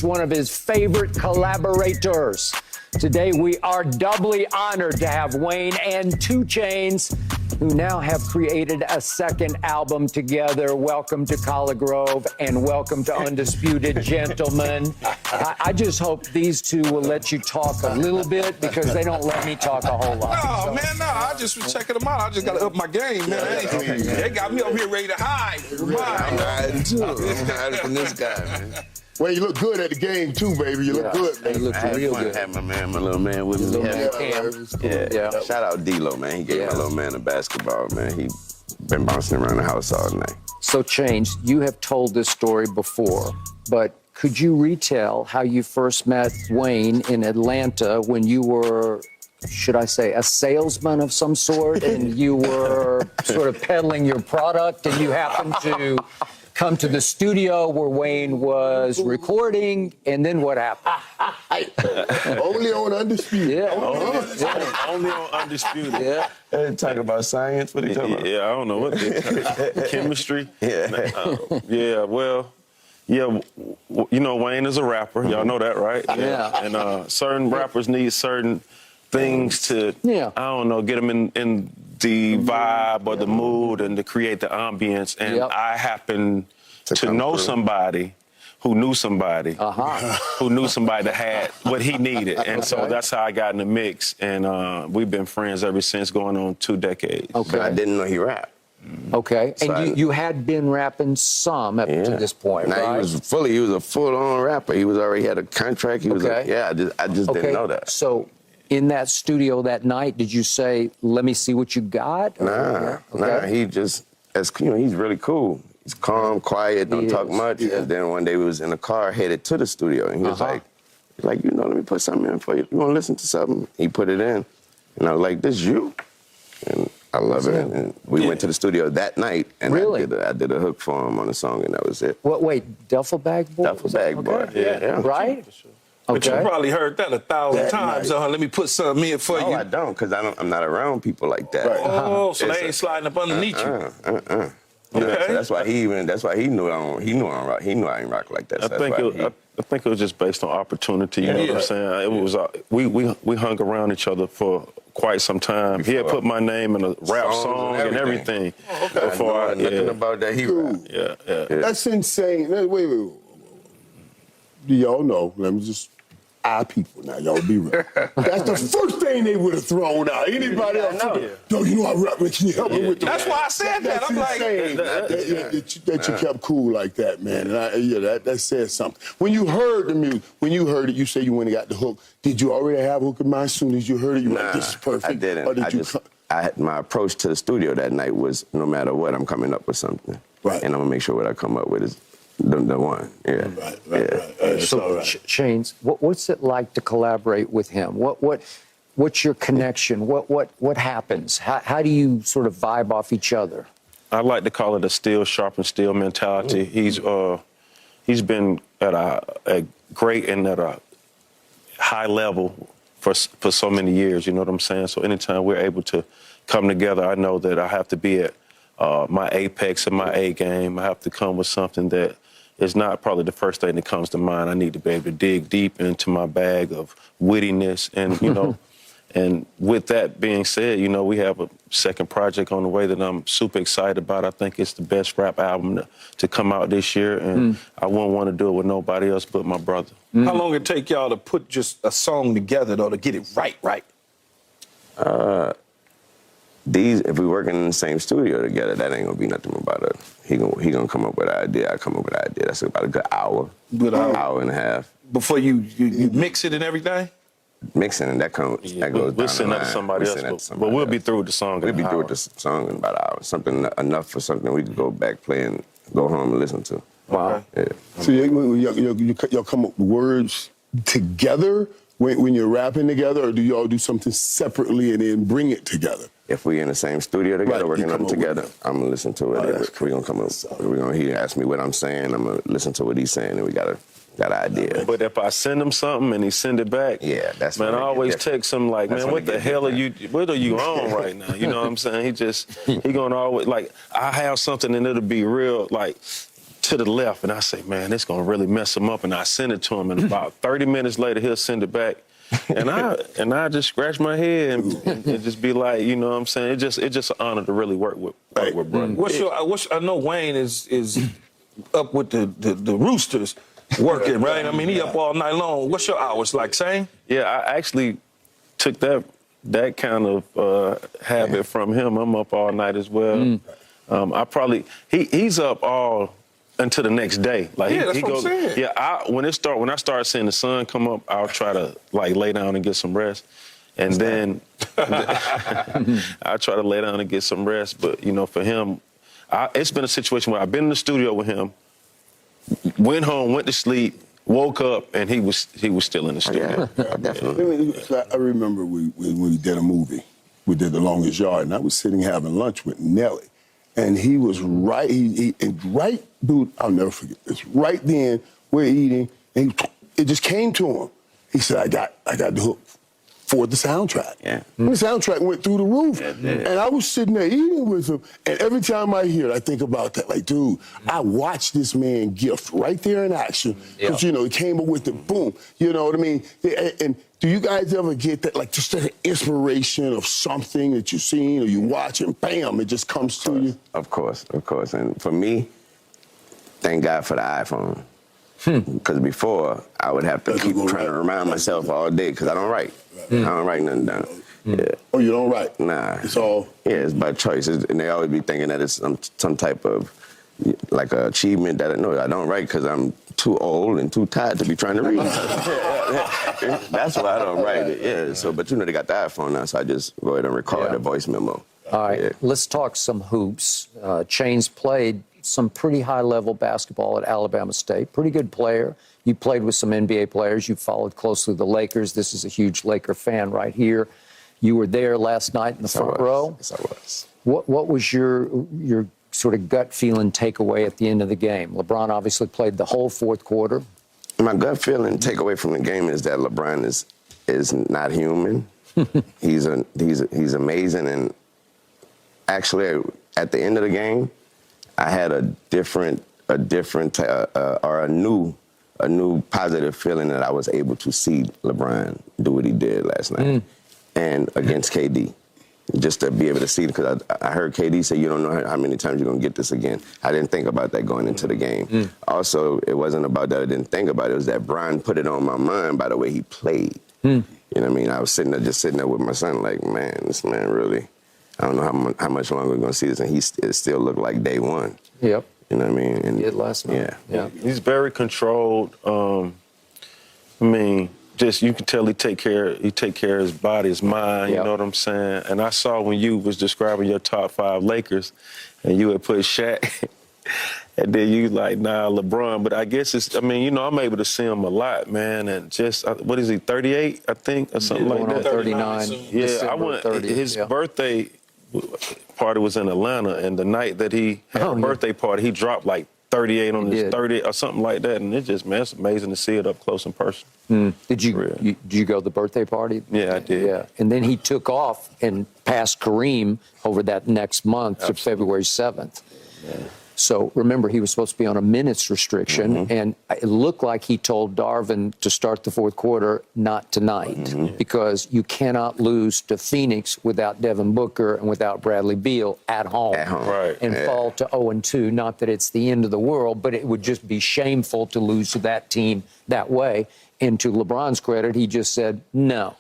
One of his favorite collaborators. Today, we are doubly honored to have Wayne and 2 Chainz, who now have created a second album together. Welcome to College Grove and welcome to Undisputed, gentlemen. I just hope these two will let you talk a little bit because they don't let me talk a whole lot. No, man, no. I just was checking them out. I just got to up my game, man. They got me up here ready to hide. I'm hiding too. I'm hiding from this guy, man. Well, you look good at the game too, baby. You look good, man. You look real good. Have my little man with me. Yeah. Shout out D-Lo, man. He gave my little man a basketball, man. He been bouncing around the house all night. So, Chainz, you have told this story before, but could you retell how you first met Wayne in Atlanta when you were, should I say, a salesman of some sort, and you were sort of peddling your product, and you happened to come to the studio where Wayne was recording, and then what happened? Only on Undisputed. Yeah. Only on Undisputed. Yeah. Talk about science. What are you talking about? Yeah, I don't know what chemistry. You know, Wayne is a rapper. Y'all know that, right? Yeah. And certain rappers need certain things to, I don't know, get them in the vibe or the mood and to create the ambience. And I happen to know somebody who knew somebody who knew somebody that had what he needed. And so that's how I got in the mix. And we've been friends ever since, going on 2 decades. Okay. But I didn't know he rapped. Okay. So and you had been rapping some up to this point, now, right? he was a full-on rapper. He was already had a contract. He was I just didn't know that. So in that studio that night, did you say, let me see what you got? Nah, he just, he's really cool. He's calm, quiet, don't talk much. Yeah. And then one day we was in the car headed to the studio, and he was like, let me put something in for you. You want to listen to something? He put it in, and I was like, this you? And I love it. And we went to the studio that night, and I did a hook for him on the song, and that was it. What? Wait, Duffel Bag Boy? Duffel Bag Boy. Yeah. Right? But you probably heard that 1,000 times. Let me put something in for you. No, I don't, because I'm not around people like that. Right. Oh, so they ain't sliding up underneath you. Okay. So that's why he knew I ain't rock like that. I think it was just based on opportunity. You know what I'm saying? It was we hung around each other for quite some time. He had put my name in a rap song and everything. Before nothing about that he rap. Yeah. That's insane. Wait. Do y'all know? Let me just our people now. Y'all be real. That's the first thing they would have thrown out. Anybody else? Yo, you know I rap. Can you help me with That's why I said that. I'm like, that you kept cool like that, man. And that says something. When you heard the music, when you heard it, you say you went and got the hook. Did you already have a hook in mind? As soon as you heard it, you were like, this is perfect. I didn't. Or did my approach to the studio that night was, no matter what, I'm coming up with something. Right. And I'm gonna make sure what I come up with is the one. Yeah. Right. So, Chainz, what's it like to collaborate with him? What's your connection? What happens? How do you sort of vibe off each other? I like to call it a steel sharpen steel mentality. He's been at a great and at a high level for so many years. You know what I'm saying? So anytime we're able to come together, I know that I have to be at my apex of my A game. I have to come with something that is not probably the first thing that comes to mind. I need to be able to dig deep into my bag of wittiness, and and with that being said, we have a second project on the way that I'm super excited about. I think it's the best rap album to come out this year, and I wouldn't want to do it with nobody else but my brother. How long it take y'all to put just a song together, though, to get it right? If we working in the same studio together, that ain't gonna be nothing about it. He gonna come up with an idea. I come up with an idea. That's about a good hour. Hour and a half. Before you mix it and everything? Mixing and that goes We'll send that to somebody else, but we'll be through with the song. We'll be through with the song in about an hour. Something enough for something we can go back, play, and go home and listen to. Wow. Yeah. So y'all come up with words together when you're rapping together, or do y'all do something separately and then bring it together? If we in the same studio together, working on it together, I'm gonna listen to it. We're gonna come up. He ask me what I'm saying. I'm gonna listen to what he's saying, and we got an idea. But if I send him something and he send it back, that's man. I always text him like, man, what the hell are you? What are you on right now? You know what I'm saying? He gonna always like, I have something and it'll be real like to the left, and I say, man, it's gonna really mess him up, and I send it to him, and about 30 minutes later, he'll send it back, and I just scratch my head and just be like, you know what I'm saying? It's just an honor to really work with brother. I know Wayne is up with the Roosters working, right? I mean, he up all night long. What's your hours like, same? Yeah, I actually took that kind of habit from him. I'm up all night as well. He's up all until the next day. Like that's he what goes. I'm saying. Yeah, when I start seeing the sun come up, I'll try to like lay down and get some rest, and then I try to lay down and get some rest. But you know, for him, it's been a situation where I've been in the studio with him, went home, went to sleep, woke up, and he was still in the studio. Yeah, definitely. I remember when we did a movie. We did The Longest Yard, and I was sitting having lunch with Nelly. And he was right, dude, I'll never forget this. Right then, we're eating, and it just came to him. He said, I got the hook for the soundtrack. Yeah. And the soundtrack went through the roof. And I was sitting there eating with him, and every time I hear it, I think about that. Like, dude, I watched this man gift right there in action. Because, you know, he came up with it, boom. You know what I mean? And do you guys ever get that, like, just an inspiration of something that you've seen or you watch and bam, it just comes to you? Of course. And for me, thank God for the iPhone. Because before, I would have to keep trying to remind myself all day because I don't write. I don't write nothing down. Yeah. Oh, you don't write? Nah. It's all? Yeah, it's by choice. And they always be thinking that it's some type of, like, achievement that I don't write because I'm too old and too tired to be trying to read. That's why I don't write it. Yeah. So, but you know, they got the iPhone now, so I just go ahead and record a voice memo. All right, let's talk some hoops. Chain's played some pretty high-level basketball at Alabama State. Pretty good player. You played with some NBA players. You followed closely the Lakers. This is a huge Laker fan right here. You were there last night in the front row. Yes, I was. What was your sort of gut feeling takeaway at the end of the game? LeBron obviously played the whole fourth quarter. My gut feeling takeaway from the game is that LeBron is not human. He's amazing, and actually at the end of the game, I had a new positive feeling that I was able to see LeBron do what he did last night, and against KD. Just to be able to see it, because I heard KD say, you don't know how many times you're going to get this again. I didn't think about that going into the game. Also, it wasn't about that I didn't think about it. It was that Brian put it on my mind by the way he played. You know what I mean? I was sitting there with my son like, man, this man really, I don't know how much longer we're going to see this, and it still looked like day one. Yep. You know what I mean? And he did last night. Yeah. He's very controlled. Just you can tell he take care of his body, his mind, you know what I'm saying? And I saw when you was describing your top 5 Lakers and you had put Shaq and then you like, nah, LeBron. But I guess I'm able to see him a lot, man. And just, what is he, 38, I think, or something like that? 39. Yeah, I went, his birthday party was in Atlanta, and the night that he had a birthday party, he dropped like 38 on his 30 or something like that, and it's amazing to see it up close in person. Did you go to the birthday party? Yeah, I did. Yeah, and then he took off and passed Kareem over that next month to February 7th. Yeah. So remember, he was supposed to be on a minutes restriction, and it looked like he told Darvin to start the fourth quarter, not tonight, because you cannot lose to Phoenix without Devin Booker and without Bradley Beal at home. And fall to 0-2. Not that it's the end of the world, but it would just be shameful to lose to that team that way. And to LeBron's credit, he just said, no,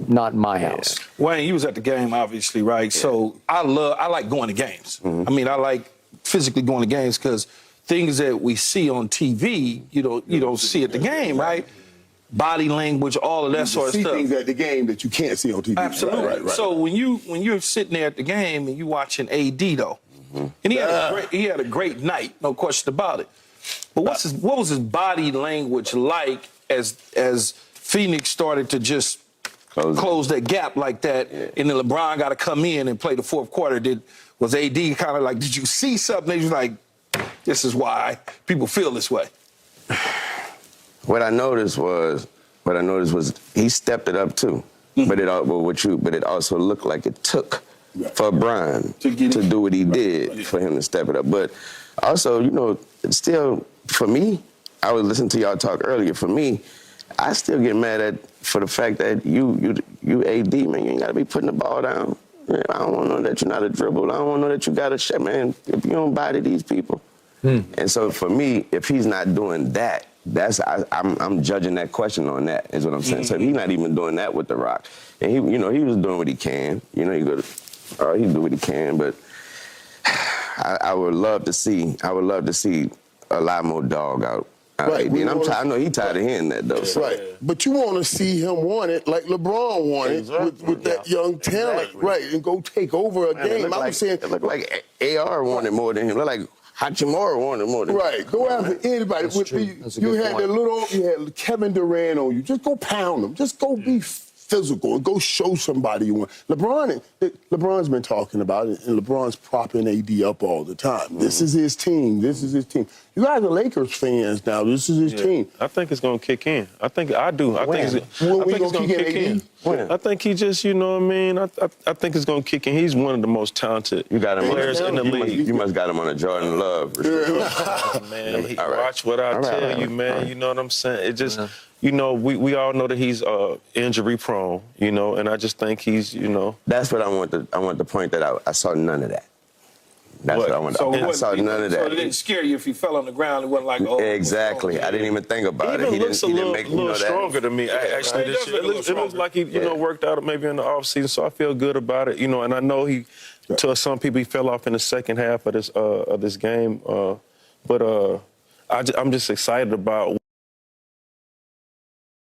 not in my house. Wayne, you was at the game, obviously, right? So I like going to games. I mean, I like physically going to games because things that we see on TV, you don't see at the game, right? Body language, all of that sort of stuff. See things at the game that you can't see on TV. Absolutely. Right. So when you're sitting there at the game and you watching AD though, and he had a great night, no question about it. But what was his body language like as Phoenix started to just close that gap like that, and then LeBron got to come in and play the fourth quarter? Was AD kind of like, did you see something? He was like, this is why people feel this way. What I noticed was he stepped it up too. But it also looked like it took for Brian to do what he did for him to step it up. But also, still, for me, I was listening to y'all talk earlier. For me, I still get mad at for the fact that you AD, man, you ain't gotta be putting the ball down. Man, I don't want to know that you're not a dribble. I don't want to know that you got a shot, man. If you don't body these people. And so for me, if he's not doing that, I'm judging that question on that, is what I'm saying. So if he's not even doing that with The Rock, and he was doing what he can. He do what he can, but I would love to see a lot more dog out. Right. And I know he's tired of hearing that though. So. Right. But you want to see him want it like LeBron wanted with that young talent, right? And go take over a game. I was saying, it looked like AR wanted more than him. It looked like Hachimura wanted more than him. Right. Go after anybody. You had Kevin Durant on you. Just go pound him. Just go be physical and go show somebody you want. LeBron's been talking about it, and LeBron's propping AD up all the time. This is his team. This is his team. You guys are Lakers fans now. This is his team. I think it's going to kick in. I think it's going to kick in. I think he just, you know what I mean? I think it's going to kick in. He's one of the most talented players in the league. You must got him on a Jordan Love. Man, watch what I tell you, man. You know what I'm saying? It just... You know, we all know that he's injury prone, you know, and I just think he's, you know. That's what I want to point that out. I saw none of that. That's what I want to I saw none of that. So it didn't scare you if he fell on the ground. It wasn't like, oh. Exactly. I didn't even think about it. He looks a little stronger to me, actually, this year. It looks like he, you know, worked out maybe in the offseason, so I feel good about it, you know, and I know to some people, he fell off in the second half of this game, but I'm just excited about